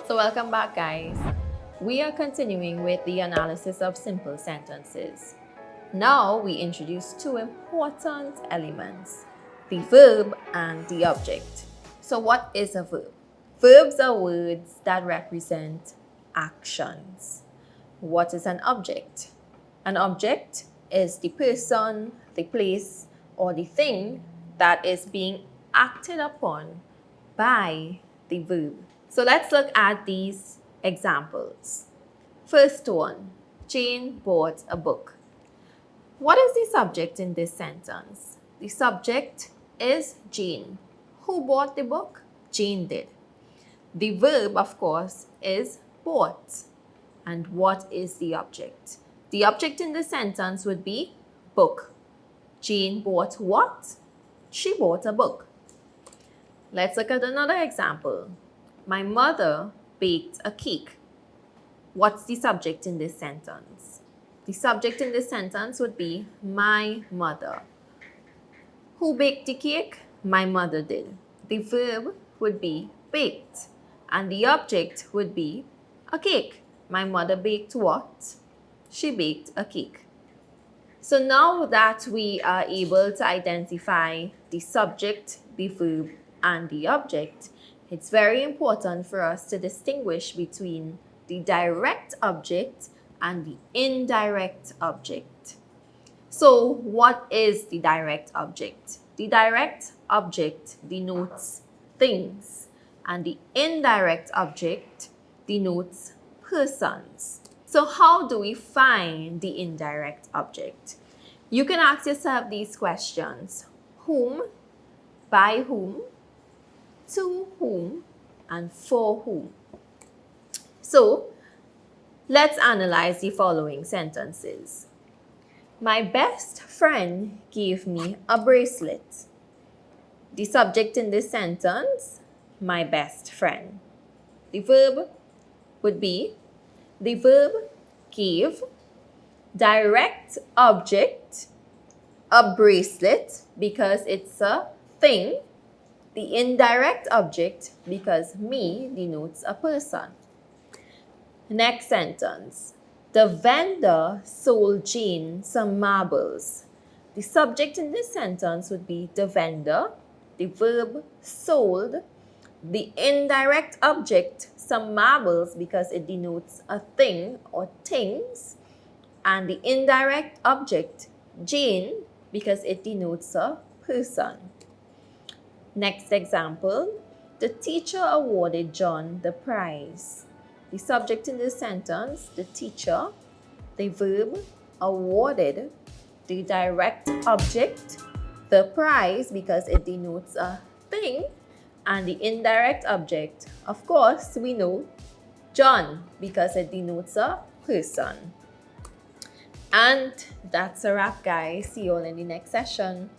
So welcome back, guys. We are continuing with the analysis of simple sentences. Now we introduce two important elements, the verb and the object. So what is a verb? Verbs are words that represent actions. What is an object? An object is the person, the place, or the thing that is being acted upon by the verb. So let's look at these examples. First one, Jane bought a book. What is the subject in this sentence? The subject is Jane. Who bought the book? Jane did. The verb, of course, is bought. And what is the object? The object in the sentence would be book. Jane bought what? She bought a book. Let's look at another example. My mother baked a cake. What's the subject in this sentence? The subject in this sentence would be my mother. Who baked the cake? My mother did. The verb would be baked, and the object would be a cake. My mother baked what? She baked a cake. So now that we are able to identify the subject, the verb, and the object, it's very important for us to distinguish between the direct object and the indirect object. So what is the direct object? The direct object denotes things, and the indirect object denotes persons. So how do we find the indirect object? You can ask yourself these questions. Whom, by whom, to whom, and for whom. So let's analyze the following sentences. My best friend gave me a bracelet. The subject in this sentence, my best friend. The verb would be, the verb gave, direct object, a bracelet because it's a thing, the indirect object because me denotes a person. Next sentence. The vendor sold Jane some marbles. The subject in this sentence would be the vendor, the verb sold, the indirect object some marbles because it denotes a thing or things, and the indirect object Jane because it denotes a person. Next example, the teacher awarded John the prize. The subject in this sentence, the teacher, the verb awarded, the direct object, the prize because it denotes a thing, and the indirect object, of course, we know John because it denotes a person. And that's a wrap, guys. See you all in the next session.